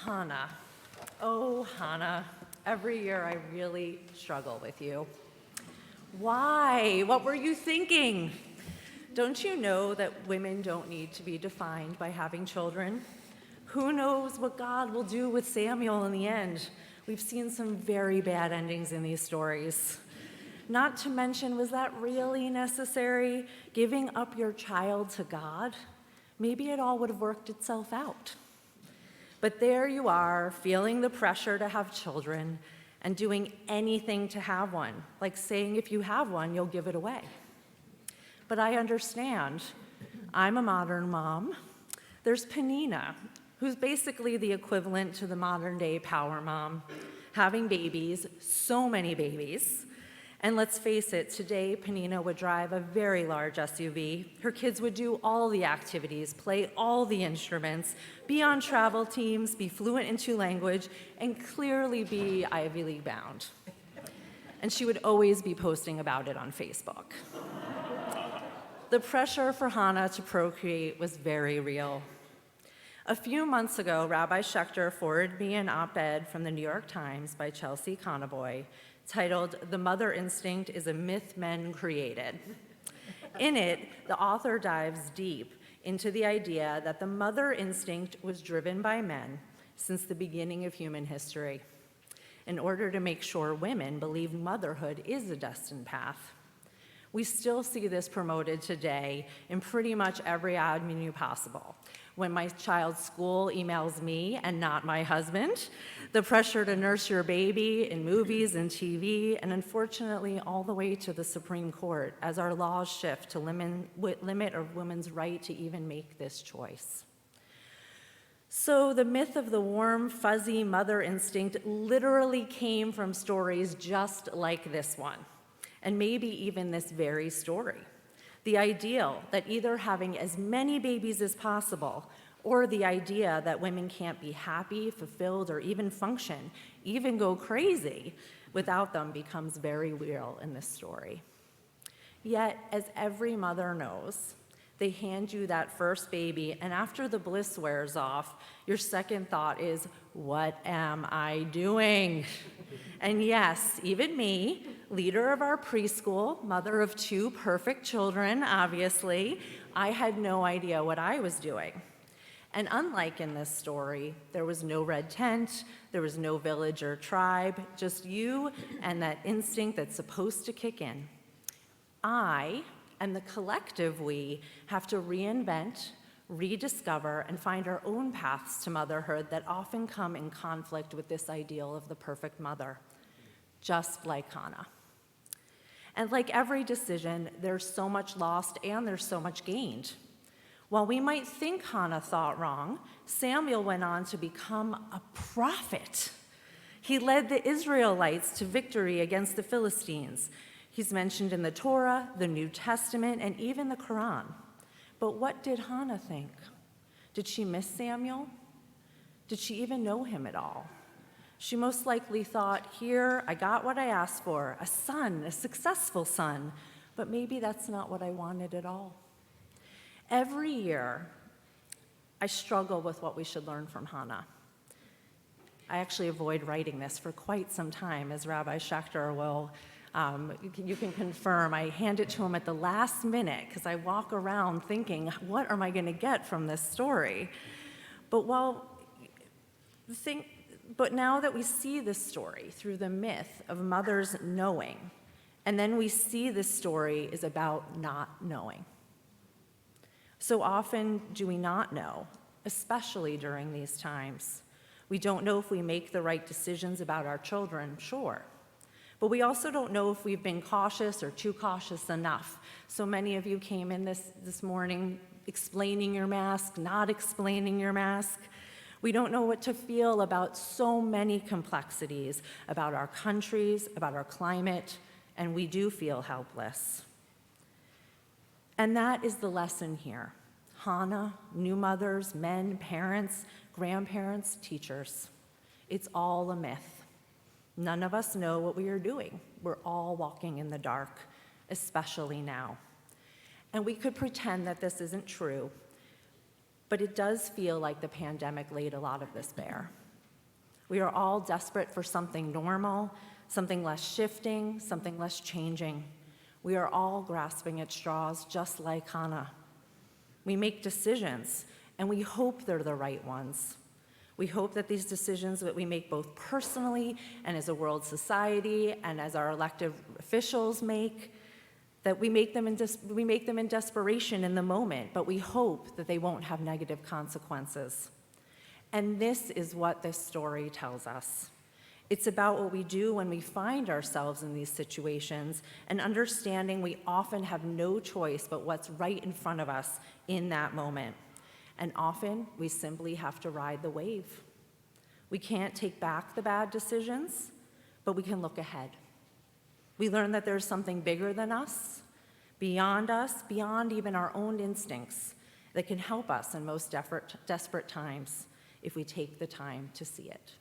Hannah. Oh, Hannah, every year I really struggle with you. Why? What were you thinking? Don't you know that women don't need to be defined by having children? Who knows what God will do with Samuel in the end? We've seen some very bad endings in these stories. Not to mention, was that really necessary? Giving up your child to God? Maybe it all would have worked itself out. But there you are, feeling the pressure to have children and doing anything to have one, like saying if you have one, you'll give it away. But I understand. I'm a modern mom. There's Penina, who's basically the equivalent to the modern day power mom, having babies, so many babies. And let's face it, today Penina would drive a very large SUV. Her kids would do all the activities, play all the instruments, be on travel teams, be fluent in 2 languages, and clearly be Ivy League bound. And she would always be posting about it on Facebook. The pressure for Hannah to procreate was very real. A few months ago, Rabbi Schechter forwarded me an op-ed from the New York Times by Chelsea Conaboy titled, "The Mother Instinct is a Myth Men Created." In it, the author dives deep into the idea that the mother instinct was driven by men since the beginning of human history, in order to make sure women believe motherhood is a destined path. We still see this promoted today in pretty much every avenue possible. When my child's school emails me and not my husband, the pressure to nurse your baby in movies and TV, and unfortunately all the way to the Supreme Court as our laws shift to limit a woman's right to even make this choice. So the myth of the warm, fuzzy mother instinct literally came from stories just like this one, and maybe even this very story. The ideal that either having as many babies as possible, or the idea that women can't be happy, fulfilled, or even function, even go crazy without them, becomes very real in this story. Yet, as every mother knows, they hand you that first baby, and after the bliss wears off, your second thought is, what am I doing? And yes, even me, leader of our preschool, mother of 2 perfect children, obviously, I had no idea what I was doing. And unlike in this story, there was no red tent, there was no village or tribe, just you and that instinct that's supposed to kick in. I, and the collective we, have to reinvent, rediscover, and find our own paths to motherhood that often come in conflict with this ideal of the perfect mother, just like Hannah. And like every decision, there's so much lost and there's so much gained. While we might think Hannah thought wrong, Samuel went on to become a prophet. He led the Israelites to victory against the Philistines. He's mentioned in the Torah, the New Testament, and even the Quran. But what did Hannah think? Did she miss Samuel? Did she even know him at all? She most likely thought, here, I got what I asked for, a son, a successful son, but maybe that's not what I wanted at all. Every year, I struggle with what we should learn from Hannah. I actually avoid writing this for quite some time, as Rabbi Schechter will, you can confirm. I hand it to him at the last minute because I walk around thinking, what am I going to get from this story? But now that we see this story through the myth of mothers knowing, and then we see this story is about not knowing. So often do we not know, especially during these times. We don't know if we make the right decisions about our children, sure. But we also don't know if we've been cautious or too cautious enough. So many of you came in this morning explaining your mask, not explaining your mask. We don't know what to feel about so many complexities, about our countries, about our climate, and we do feel helpless. And that is the lesson here. Hannah, new mothers, men, parents, grandparents, teachers. It's all a myth. None of us know what we are doing. We're all walking in the dark, especially now. And we could pretend that this isn't true, but it does feel like the pandemic laid a lot of this bare. We are all desperate for something normal, something less shifting, something less changing. We are all grasping at straws just like Hannah. We make decisions, and we hope they're the right ones. We hope that these decisions that we make both personally and as a world society and as our elected officials make, that we make them in desperation in the moment, but we hope that they won't have negative consequences. And this is what this story tells us. It's about what we do when we find ourselves in these situations and understanding we often have no choice but what's right in front of us in that moment. And often we simply have to ride the wave. We can't take back the bad decisions, but we can look ahead. We learn that there's something bigger than us, beyond even our own instincts, that can help us in most desperate times if we take the time to see it.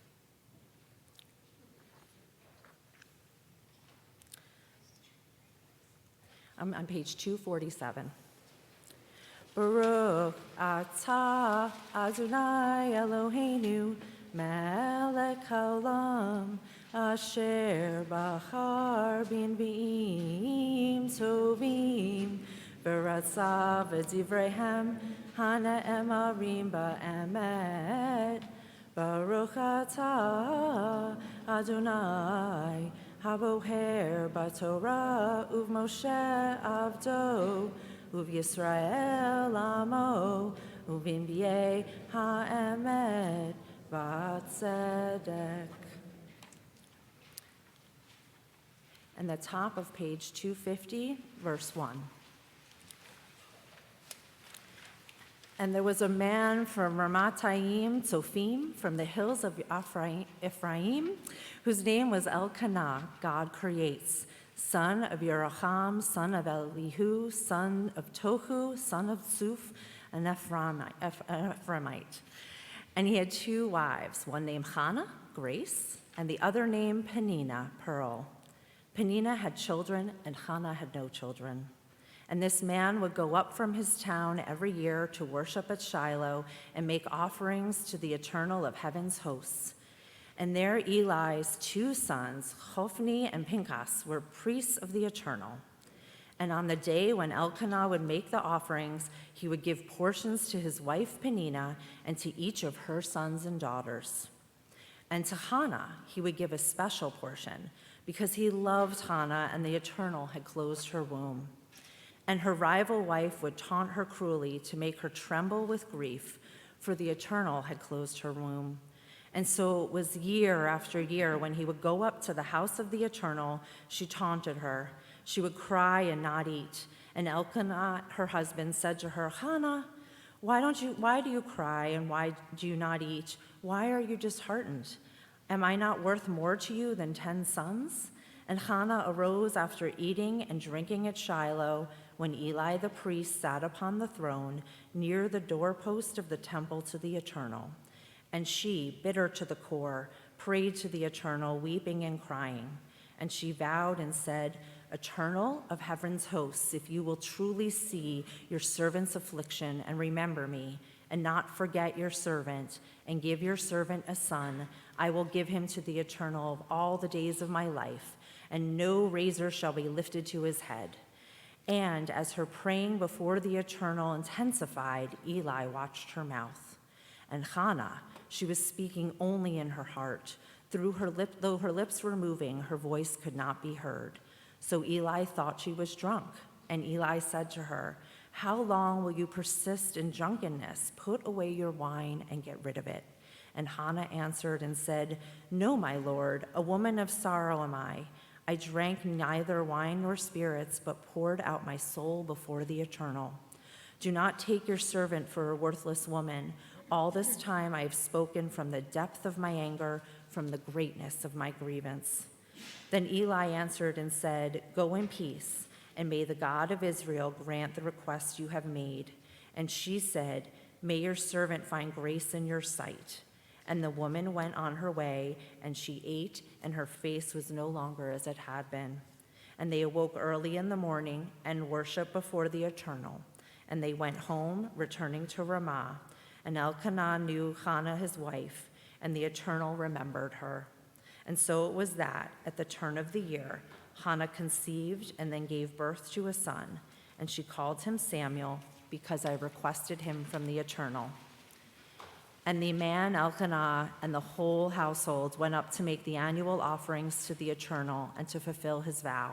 I'm on page 247. Baruch atah Adonai Eloheinu melech haolam asher bachar b'nvi'im tovim v'ratzav v'divreihem hana'emarim ba'emet. Baruch atah Adonai haboher b'Torah uv'Moshe avdo uv'Yisrael amo uv'inbiei ha'emet v'tzedek. And the top of page 250, verse 1. And there was a man from Ramatayim Tzofim, from the hills of Ephraim, whose name was Elkanah, God creates, son of Yeroham, son of Elihu, son of Tohu, son of Zuf, an Ephraimite. And he had 2 wives, one named Hannah, Grace, and the other named Peninnah, Pearl. Peninnah had children, and Hannah had no children. And this man would go up from his town every year to worship at Shiloh and make offerings to the Eternal of heaven's hosts. And there Eli's 2 sons, Hophni and Pinchas, were priests of the Eternal. And on the day when Elkanah would make the offerings, he would give portions to his wife Peninnah and to each of her sons and daughters. And to Hannah he would give a special portion, because he loved Hannah and the Eternal had closed her womb. And her rival wife would taunt her cruelly to make her tremble with grief, for the Eternal had closed her womb. And so it was year after year when he would go up to the house of the Eternal, she taunted her. She would cry and not eat. And Elkanah, her husband, said to her, Hannah, why do you cry and why do you not eat? Why are you disheartened? Am I not worth more to you than 10 sons? And Hannah arose after eating and drinking at Shiloh, when Eli the priest sat upon the throne near the doorpost of the temple to the Eternal. And she, bitter to the core, prayed to the Eternal, weeping and crying. And she vowed and said, Eternal of heaven's hosts, if you will truly see your servant's affliction and remember me, and not forget your servant, and give your servant a son, I will give him to the Eternal of all the days of my life, and no razor shall be lifted to his head. And as her praying before the Eternal intensified, Eli watched her mouth. And Hannah, she was speaking only in her heart. Though her lips were moving, her voice could not be heard. So Eli thought she was drunk. And Eli said to her, How long will you persist in drunkenness? Put away your wine and get rid of it. And Hannah answered and said, No, my lord, a woman of sorrow am I. I drank neither wine nor spirits, but poured out my soul before the Eternal. Do not take your servant for a worthless woman. All this time I have spoken from the depth of my anger, from the greatness of my grievance. Then Eli answered and said, Go in peace, and may the God of Israel grant the request you have made. And she said, May your servant find grace in your sight. And the woman went on her way, and she ate, and her face was no longer as it had been. And they awoke early in the morning and worshiped before the Eternal. And they went home, returning to Ramah. And Elkanah knew Hannah his wife, and the Eternal remembered her. And so it was that, at the turn of the year, Hannah conceived and then gave birth to a son, and she called him Samuel, because I requested him from the Eternal. And the man Elkanah and the whole household went up to make the annual offerings to the Eternal and to fulfill his vow.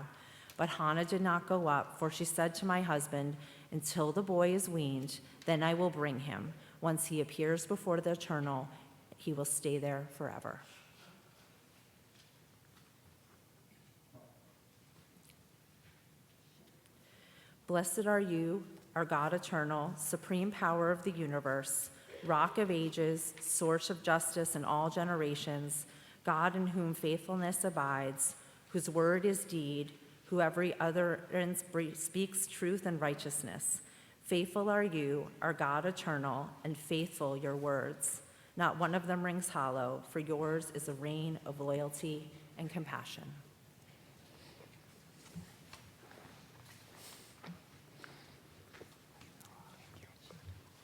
But Hannah did not go up, for she said to my husband, "Until the boy is weaned, then I will bring him. Once he appears before the Eternal, he will stay there forever." Blessed are you, our God eternal, supreme power of the universe, rock of ages, source of justice in all generations, God in whom faithfulness abides, whose word is deed, who every utterance speaks truth and righteousness. Faithful are you, our God eternal, and faithful your words. Not one of them rings hollow, for yours is a reign of loyalty and compassion.